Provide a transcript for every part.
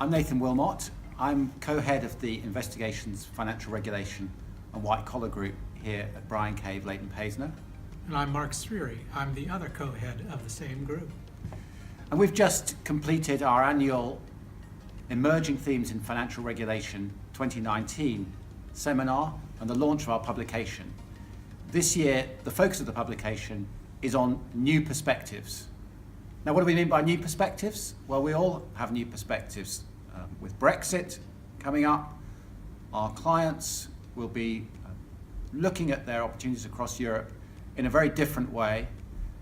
I'm Nathan Willmott. I'm co-head of the Investigations, Financial Regulation and White Collar Group here at Bryan Cave, Leighton Paisner. And I'm Mark Srere. I'm the other co-head of the same group. And we've just completed our annual Emerging Themes in Financial Regulation 2019 seminar and the launch of our publication. This year, the focus of the publication is on new perspectives. Now, what do we mean by new perspectives? Well, we all have new perspectives. With Brexit coming up, our clients will be looking at their opportunities across Europe in a very different way,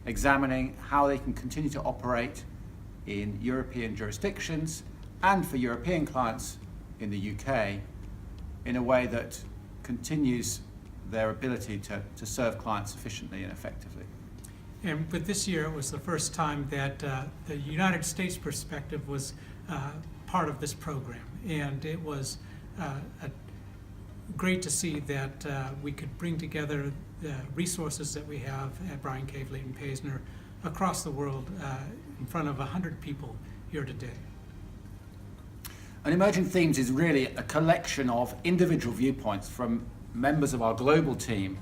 examining how they can continue to operate in European jurisdictions and for European clients in the UK in a way that continues their ability to serve clients efficiently and effectively. But this year it was the first time that the United States perspective was part of this program. And it was great to see that we could bring together the resources that we have at Bryan Cave, Leighton Paisner across the world in front of 100 people here today. And Emerging Themes is really a collection of individual viewpoints from members of our global team,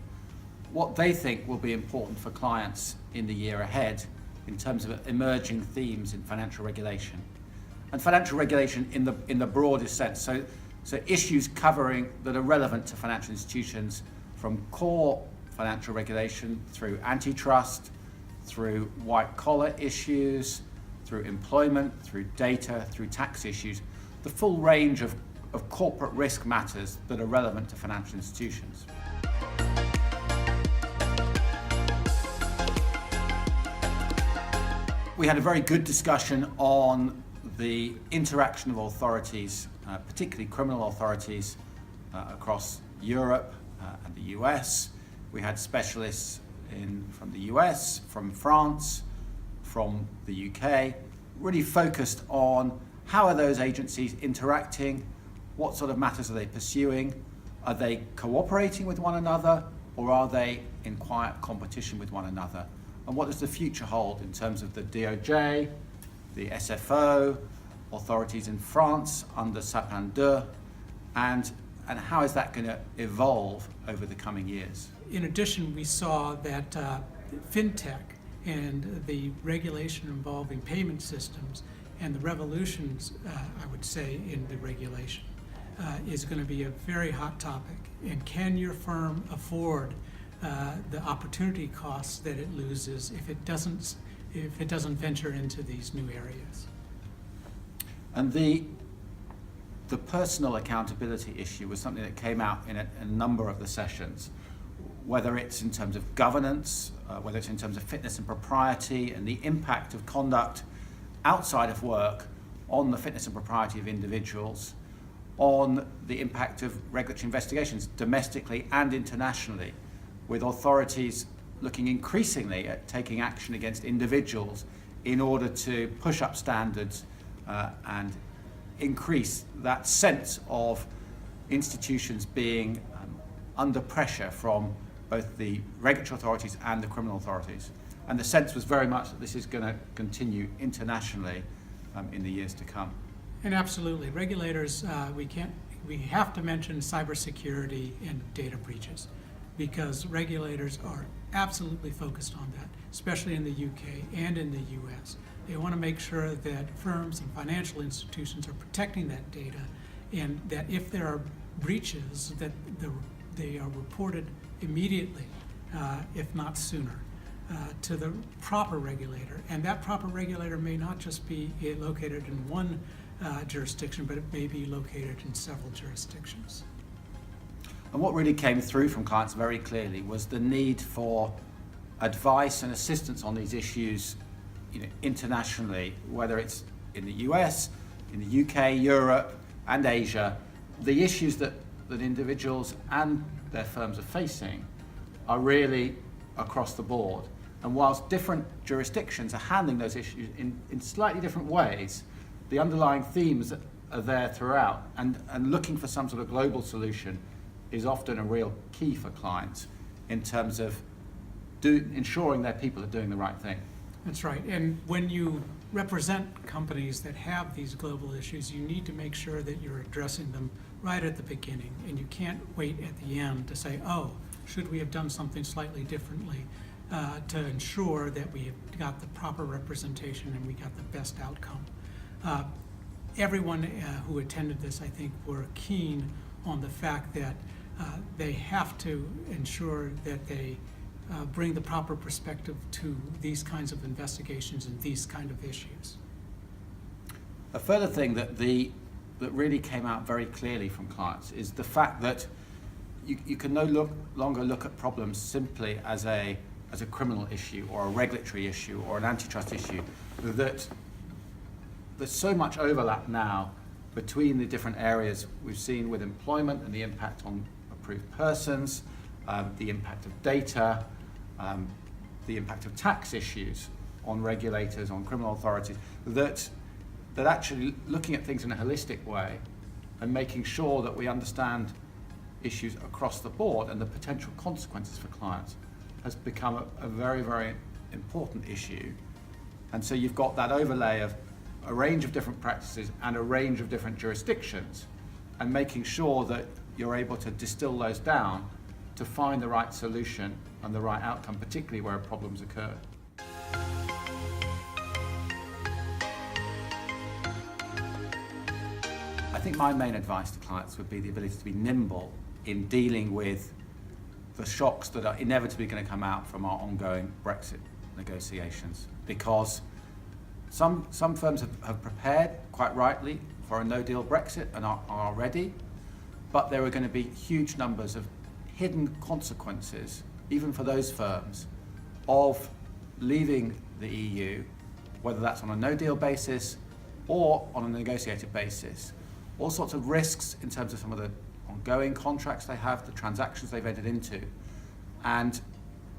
what they think will be important for clients in the year ahead in terms of emerging themes in financial regulation. And financial regulation in the broadest sense, so issues covering that are relevant to financial institutions, from core financial regulation through antitrust, through white collar issues, through employment, through data, through tax issues, the full range of corporate risk matters that are relevant to financial institutions. We had a very good discussion on the interaction of authorities, particularly criminal authorities, across Europe and the US. We had specialists from the US, from France, from the UK, really focused on how are those agencies interacting, what sort of matters are they pursuing, are they cooperating with one another, or are they in quiet competition with one another? And what does the future hold in terms of the DOJ, the SFO, authorities in France under Sapin 2, and how is that going to evolve over the coming years? In addition, we saw that fintech and the regulation involving payment systems and the revolutions, I would say, in the regulation is going to be a very hot topic. And can your firm afford the opportunity costs that it loses if it doesn't venture into these new areas? And the personal accountability issue was something that came out in a number of the sessions, whether it's in terms of governance, whether it's in terms of fitness and propriety, and the impact of conduct outside of work on the fitness and propriety of individuals, on the impact of regulatory investigations domestically and internationally, with authorities looking increasingly at taking action against individuals in order to push up standards and increase that sense of institutions being under pressure from both the regulatory authorities and the criminal authorities. And the sense was very much that this is going to continue internationally in the years to come. And absolutely, regulators, we have to mention cybersecurity and data breaches, because regulators are absolutely focused on that, especially in the UK and in the US. They want to make sure that firms and financial institutions are protecting that data, and that if there are breaches, that they are reported immediately, if not sooner, to the proper regulator. And that proper regulator may not just be located in one jurisdiction, but it may be located in several jurisdictions. And what really came through from clients very clearly was the need for advice and assistance on these issues, internationally, whether it's in the US, in the UK, Europe, and Asia. The issues that individuals and their firms are facing are really across the board. And whilst different jurisdictions are handling those issues in slightly different ways, the underlying themes are there throughout, and looking for some sort of global solution is often a real key for clients in terms of ensuring their people are doing the right thing. That's right. And when you represent companies that have these global issues, you need to make sure that you're addressing them right at the beginning, and you can't wait at the end to say, oh, should we have done something slightly differently to ensure that we have got the proper representation and we got the best outcome. Everyone who attended this, I think, were keen on the fact that they have to ensure that they bring the proper perspective to these kinds of investigations and these kind of issues. A further thing that really came out very clearly from clients is the fact that you can no longer look at problems simply as a criminal issue or a regulatory issue or an antitrust issue. That there's so much overlap now between the different areas we've seen with employment and the impact on approved persons, the impact of data, the impact of tax issues on regulators, on criminal authorities, that actually looking at things in a holistic way and making sure that we understand issues across the board and the potential consequences for clients has become a very, very important issue. And so you've got that overlay of a range of different practices and a range of different jurisdictions, and making sure that you're able to distill those down to find the right solution and the right outcome, particularly where problems occur. I think my main advice to clients would be the ability to be nimble in dealing with the shocks that are inevitably going to come out from our ongoing Brexit negotiations, because some firms have prepared, quite rightly, for a no-deal Brexit and are ready, but there are going to be huge numbers of hidden consequences, even for those firms, of leaving the EU, whether that's on a no-deal basis or on a negotiated basis. All sorts of risks in terms of some of the ongoing contracts they have, the transactions they've entered into, and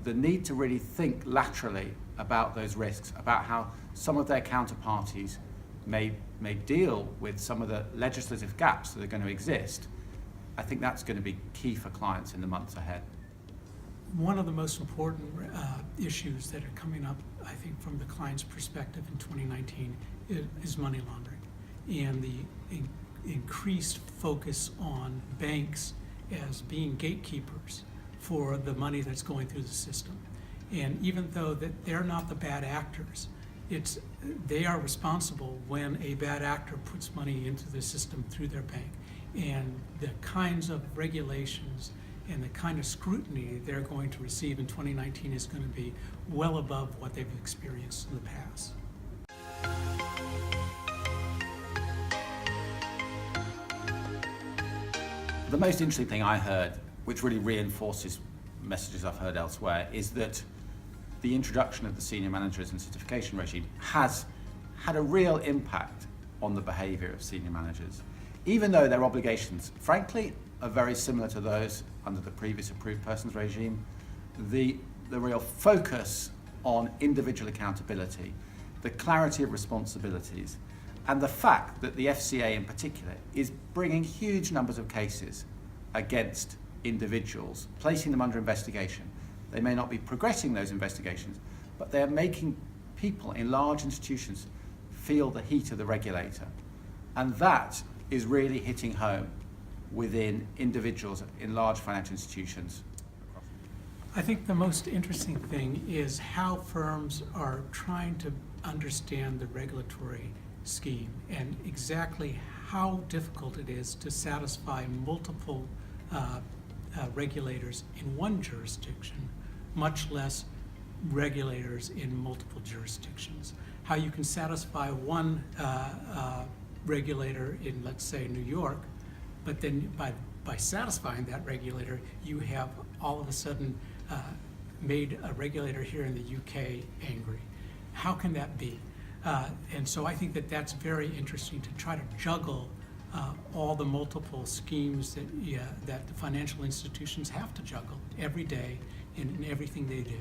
the need to really think laterally about those risks, about how some of their counterparties may deal with some of the legislative gaps that are going to exist. I think that's going to be key for clients in the months ahead. One of the most important issues that are coming up, I think, from the client's perspective in 2019 is money laundering, and the increased focus on banks as being gatekeepers for the money that's going through the system. And even though that they're not the bad actors, they are responsible when a bad actor puts money into the system through their bank. And the kinds of regulations and the kind of scrutiny they're going to receive in 2019 is going to be well above what they've experienced in the past. The most interesting thing I heard, which really reinforces messages I've heard elsewhere, is that the introduction of the senior managers and certification regime has had a real impact on the behaviour of senior managers, even though their obligations, frankly, are very similar to those under the previous approved persons regime. The real focus on individual accountability, the clarity of responsibilities, and the fact that the FCA in particular is bringing huge numbers of cases against individuals, placing them under investigation. They may not be progressing those investigations, but they're making people in large institutions feel the heat of the regulator. And that is really hitting home within individuals in large financial institutions. I think the most interesting thing is how firms are trying to understand the regulatory scheme and exactly how difficult it is to satisfy multiple regulators in one jurisdiction, much less regulators in multiple jurisdictions. How you can satisfy one regulator in, let's say, New York, but then by satisfying that regulator, you have all of a sudden made a regulator here in the UK angry. How can that be? And so I think that that's very interesting to try to juggle all the multiple schemes that the financial institutions have to juggle every day in everything they do.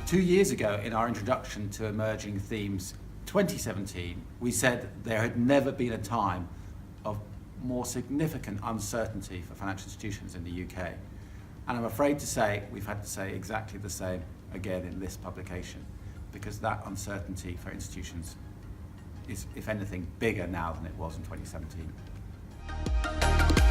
Two years ago, in our introduction to Emerging Themes 2017, we said there had never been a time of more significant uncertainty for financial institutions in the UK. And I'm afraid to say we've had to say exactly the same again in this publication, because that uncertainty for institutions is, if anything, bigger now than it was in 2017.